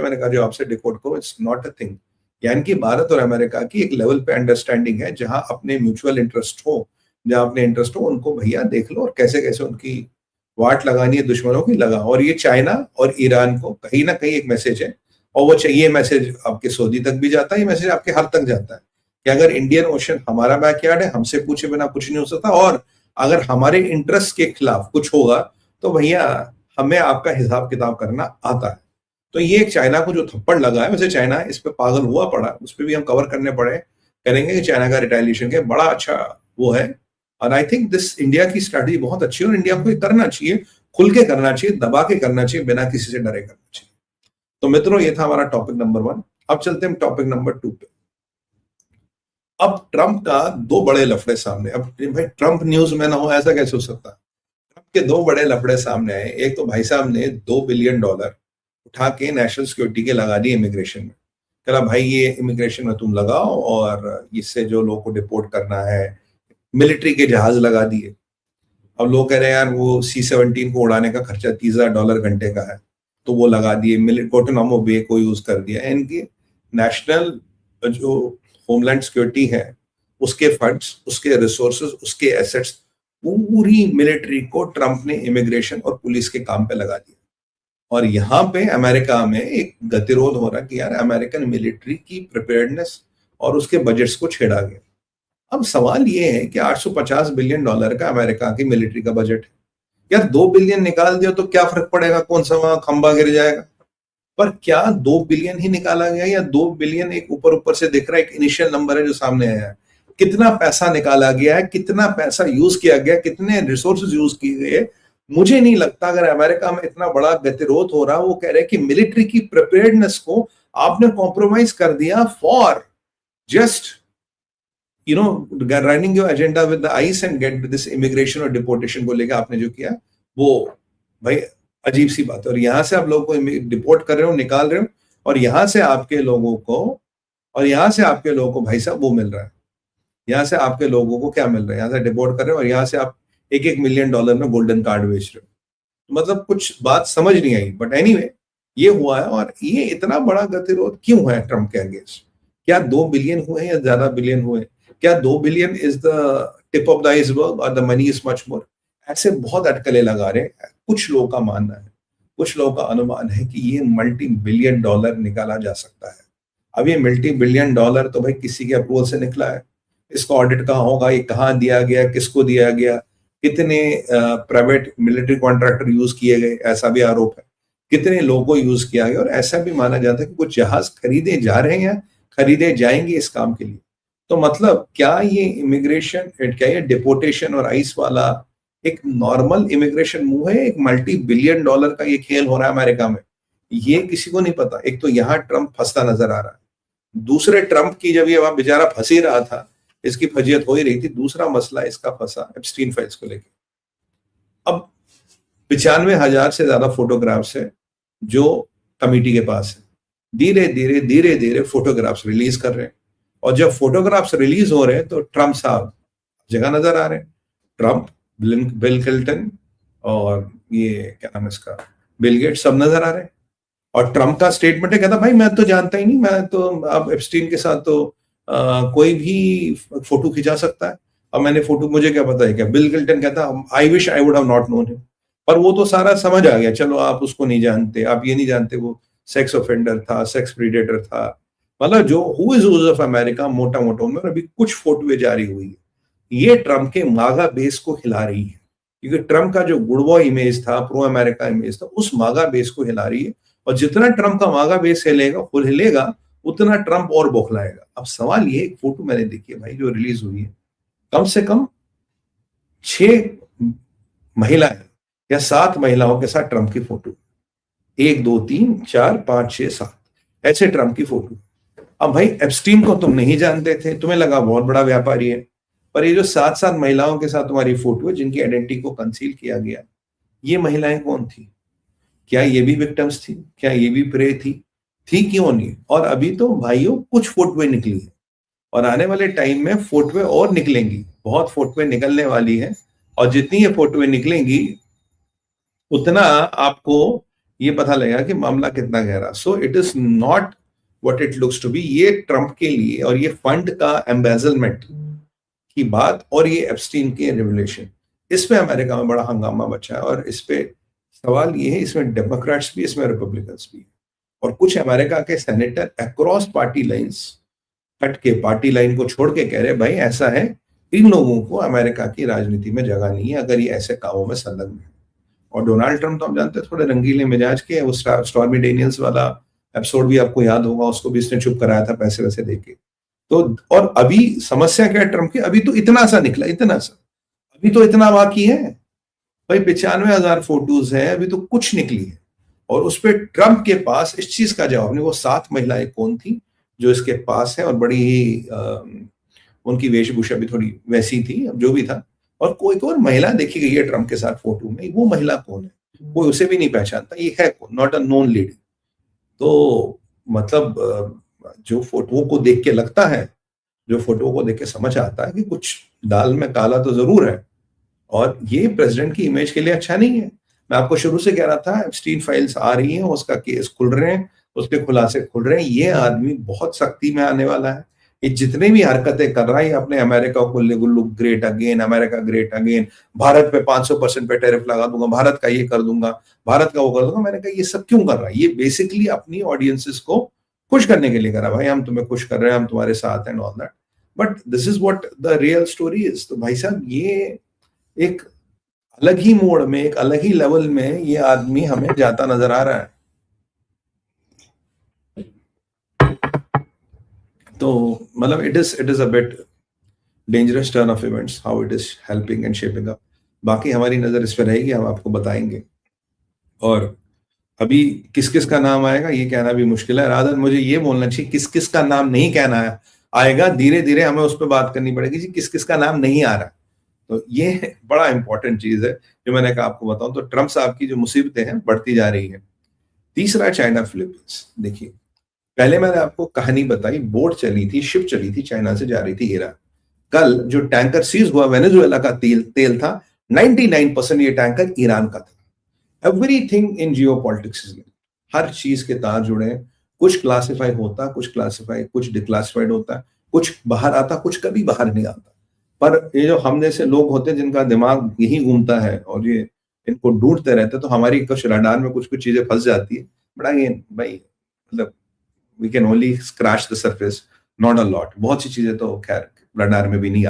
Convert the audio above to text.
मैंने कहा जो आपसे डिकोड करो, इट्स नॉट अ थिंग। यानी कि भारत और अमेरिका की एक लेवल पे अंडरस्टैंडिंग है, जहां अपने म्यूचुअल इंटरेस्ट हो, जहां अपने इंटरेस्ट हो, उनको भैया देख लो और कैसे कैसे उनकी वाट लगानी है दुश्मनों की लगा। और ये चाइना और ईरान को कहीं ना कहीं एक मैसेज है, और वो चाहिए मैसेज आपके सऊदी तक भी जाता है, ये मैसेज आपके हर तक जाता है कि अगर इंडियन ओशन हमारा बैकयार्ड है, हमसे पूछे बिना कुछ नहीं हो सकता, और अगर हमारे इंटरेस्ट के खिलाफ कुछ होगा तो भैया हमें आपका हिसाब किताब करना आता है। तो ये एक चाइना को जो थप्पड़ लगा है, वैसे चाइना इस पे पागल हुआ पड़ा, उस पर भी हम कवर करने पड़े करेंगे कि चाइना का रिटेलिएशन के बड़ा अच्छा वो है। और आई थिंक दिस इंडिया की स्ट्रैटेजी बहुत अच्छी है, और इंडिया को ये करना चाहिए, खुल के करना चाहिए, दबा के करना चाहिए, बिना किसी से डरे करना चाहिए। तो मित्रों, ये था हमारा टॉपिक नंबर 1। अब चलते हैं टॉपिक नंबर 2 पे। अब ट्रंप का 2 बड़े लफड़े सामने। अब भाई ट्रंप न्यूज में ना हो ऐसा कैसे हो सकता है? ट्रंप के 2 बड़े लफड़े सामने आए। एक तो भाई साहब ने $2 बिलियन उठा के नेशनल सिक्योरिटी के लगा दिए इमिग्रेशन में। कहा भाई ये इमिग्रेशन में तुम लगाओ, और इससे जो लोगों को डिपोर्ट करना है, मिलिट्री के जहाज लगा दिए। अब लोग कह रहे हैं यार वो C-17 को उड़ाने का खर्चा $30,000 घंटे का है, तो वो लगा दिए। गुआंटानामो बे को यूज कर दिया। इनकी नेशनल जो होमलैंड सिक्योरिटी है, उसके फंड्स, उसके रिसोर्सेज, उसके एसेट्स, पूरी मिलिट्री को ट्रंप ने इमिग्रेशन और पुलिस के काम पे लगा दिया। और यहाँ पे अमेरिका में एक गतिरोध हो रहा कि यार अमेरिकन मिलिट्री की प्रिपेयर्डनेस और उसके बजट्स को छेड़ा गया। अब सवाल ये है कि $850 बिलियन का अमेरिका की मिलिट्री का बजट है। यार 2 बिलियन निकाल दिया तो क्या फर्क पड़ेगा, कौन सा वहां खंबा गिर जाएगा? पर क्या 2 बिलियन ही निकाला गया, या 2 बिलियन एक ऊपर से दिख रहा है, एक इनिशियल नंबर है जो सामने आया है? कितना पैसा निकाला गया है, कितना पैसा यूज किया गया, कितने रिसोर्सेज यूज किए गए? मुझे नहीं लगता। अगर अमेरिका में इतना बड़ा गतिरोध हो रहा, वो कह रहे हैं कि मिलिट्री की प्रिपेयर्डनेस को आपने कॉम्प्रोमाइज कर दिया for just running your agenda with the ice and get this immigration और डिपोर्टेशन को लेकर आपने जो किया, वो भाई अजीब सी बात है। और यहां से आप लोगों को डिपोर्ट कर रहे हो, निकाल रहे हो, और यहां से आपके लोगों को भाई साहब वो मिल रहा है। यहाँ से आपके लोगों को क्या मिल रहा है? यहाँ से डिपोर्ट कर रहे हो, और यहाँ से आप $1-1 मिलियन में गोल्डन कार्ड बेच रहे हो। मतलब कुछ बात समझ नहीं आई। बट एनीवे, ये हुआ है। और ये इतना बड़ा गतिरोध क्यों है ट्रंप के अगेंस्ट? क्या 2 बिलियन हुए या ज्यादा बिलियन हुए? क्या 2 billion is the tip of the iceberg और the money is much more? ऐसे बहुत अटकलें लगा रहे हैं। कुछ लोगों का मानना है, कुछ लोगों का अनुमान है कि ये $multi-billion निकाला जा सकता है। अब ये $multi-billion तो भाई किसी के अप्रूवल से निकला है। इसका ऑडिट कहाँ होगा, ये कहाँ दिया गया, किसको दिया गया, कितने प्राइवेट मिलिट्री कॉन्ट्रैक्टर यूज किए गए, ऐसा भी आरोप है। कितने लोगों को यूज किया गया, और ऐसा भी माना जाता है कि कुछ जहाज खरीदे जा रहे हैं या खरीदे जाएंगे इस काम के लिए। तो मतलब क्या ये इमिग्रेशन, क्या ये डिपोर्टेशन और आइस वाला एक नॉर्मल इमिग्रेशन मूव है? एक $multi-billion का ये खेल हो रहा है अमेरिका में, ये किसी को नहीं पता। एक तो यहाँ ट्रंप फंसता नजर आ रहा है। दूसरे ट्रंप की जब ये वहां बेचारा फंस ही रहा था, इसकी फजीयत हो ही रही थी। दूसरा मसला इसका फंसा एप्स्टीन फाइल्स को लेकर। अब 95,000 से ज्यादा फोटोग्राफ्स है जो कमिटी के पास है। धीरे धीरे फोटोग्राफ्स रिलीज कर रहे हैं, और जब फोटोग्राफ्स रिलीज हो रहे हैं तो ट्रंप साहब जगह नजर आ रहे हैं। ट्रंप, बिल क्लिंटन, और ये क्या नाम है इसका, बिल गेट्स, सब नजर आ रहे हैं। और ट्रंप का स्टेटमेंट है, कहता भाई मैं तो जानता ही नहीं, मैं तो अब एप्स्टीन के साथ तो कोई भी फोटो खिंचा सकता है। अब मैंने फोटो, मुझे क्या पता है क्या? बिल क्लिंटन कहता I wish I would have not known him. पर वो तो सारा समझ आ गया, चलो आप उसको नहीं जानते, आप ये नहीं जानते वो सेक्स ऑफेंडर था, सेक्स प्रीडेटर था। मतलब जो हु इज ऑफ अमेरिका, मोटा मोटा उनमें अभी कुछ फोटो जारी हुई है, ये ट्रंप के मागा बेस को हिला रही है। क्योंकि ट्रंप का जो गुडबॉय इमेज था, प्रो अमेरिका इमेज था, उस मागा बेस को हिला रही है। और जितना ट्रंप का मागा बेस हिलेगा उतना ट्रंप और बौखलाएगा। अब सवाल ये, एक फोटो मैंने देखी है भाई जो रिलीज हुई है, कम से कम 6 महिलाएं या 7 महिलाओं के साथ ट्रंप की फोटो, 1 2 3 4 5 6 7 ऐसे ट्रंप की फोटो। अब भाई एप्स्टीन को तुम नहीं जानते थे, तुम्हें लगा बहुत बड़ा व्यापारी है, पर ये जो 7 महिलाओं के साथ तुम्हारी फोटो है जिनकी आइडेंटिटी को कंसील किया गया, ये महिलाएं कौन थी? क्या ये भी विक्टिम्स थी? क्या ये भी प्रे थी क्यों नहीं? और अभी तो भाइयों कुछ फोटोएं निकली है, और आने वाले टाइम में फोटोएं और निकलेंगी, बहुत फोटोएं निकलने वाली है। और जितनी ये फोटोएं निकलेंगी उतना आपको ये पता लगेगा कि मामला कितना गहरा। So it is not what it looks to be. ये ट्रंप के लिए और ये फंड का एम्बेजलमेंट की बात और ये एप्स्टीन के रेवलेशन, इस पे अमेरिका में बड़ा हंगामा बचा है। और इस पे सवाल ये है, इसमें डेमोक्रेट्स भी, इसमें रिपब्लिकन्स भी, और कुछ अमेरिका के सेनेटर अक्रॉस पार्टी लाइंस, हट के पार्टी लाइन को छोड़ के कह रहे भाई ऐसा है, इन लोगों को अमेरिका की राजनीति में जगह नहीं है अगर ये ऐसे कामों में संलग्न है। और डोनाल्ड ट्रंप तो हम जानते हैं थोड़े रंगीले मिजाज के, वो स्टॉर्मी डेनियल्स वाला एपिसोड भी आपको याद होगा, उसको भी इसने चुप कराया था पैसे वैसे देके। तो और अभी समस्या क्या है ट्रंप की, अभी तो इतना सा निकला, इतना सा, अभी तो इतना बाकी है भाई, 95,000 फोटोज है, अभी तो कुछ निकली है। और उस पर ट्रंप के पास इस चीज का जवाब नहीं। वो 7 महिलाएं कौन थी जो इसके पास है, और बड़ी ही उनकी वेशभूषा भी थोड़ी वैसी थी, अब जो भी था। और कोई और महिला देखी गई है ट्रंप के साथ फोटो में, वो महिला कौन है, कोई उसे भी नहीं पहचानता, ये है कौन, नॉट अ नोन लेडी। तो मतलब जो फोटो को देख के लगता है, जो फोटो को देख के समझ आता है कि कुछ दाल में काला तो जरूर है, और ये प्रेसिडेंट की इमेज के लिए अच्छा नहीं है। मैं आपको शुरू से कह रहा था, एप्स्टीन फाइल्स आ रही हैं, उसका केस खुल रहे हैं, उसके खुलासे खुल रहे हैं, ये आदमी बहुत सख्ती में आने वाला है। ये जितने भी हरकतें कर रहा है, अपने अमेरिका को look great again, America great again, Bharat पे 500% पे टैरिफ लगा दूंगा, भारत का ये कर दूंगा, भारत का वो कर दूंगा। मैंने कहा ये सब क्यों कर रहा है, ये बेसिकली अपनी ऑडियंसेस को खुश करने के लिए कर रहा है, भाई हम तुम्हें खुश कर रहे हैं, हम तुम्हारे साथ हैं, all that. But this is what the real story is. तो भाई साहब, ये एक अलग ही मोड़ में, एक अलग ही लेवल में ये आदमी हमें जाता नजर आ रहा है। तो मतलब it is a bit dangerous turn off events, how it is helping and shaping up. बाकी हमारी नजर इस पर रहेगी, हम आपको बताएंगे। और अभी किस किस का नाम आएगा ये कहना भी मुश्किल है। राधन, मुझे ये बोलना चाहिए किस किस का नाम नहीं कहना है, आएगा, धीरे धीरे हमें उस पर बात करनी पड़ेगी जी, किस किस का नाम नहीं आ रहा। तो ये बड़ा इंपॉर्टेंट चीज है जो मैंने कहा आपको बताऊं। तो ट्रंप साहब की जो मुसीबतें हैं बढ़ती जा रही है। तीसरा, चाइना फिलीपींस। देखिए, पहले मैंने आपको कहानी बताई, बोट चली थी, शिप चली थी, चाइना से जा रही थी ईरान। कल जो टैंकर सीज हुआ, वेनेजुएला का तेल था, 99% ये टैंकर ईरान का था। एवरीथिंग इन जियो पॉलिटिक्स, हर चीज के तार जुड़े हैं। कुछ क्लासिफाई होता, कुछ डिक्लासिफाइड होता, कुछ बाहर आता, कुछ कभी बाहर नहीं आता। पर ये जो हम जैसे लोग होते हैं जिनका दिमाग यही घूमता है और ये इनको ढूंढते रहते हैं, तो हमारी कुछ रडार में कुछ कुछ चीजें फंस जाती है। बड़ा ये भाई, मतलब we can only scratch the surface, not a lot. बहुत सी चीजें तो खैर रडार में भी नहीं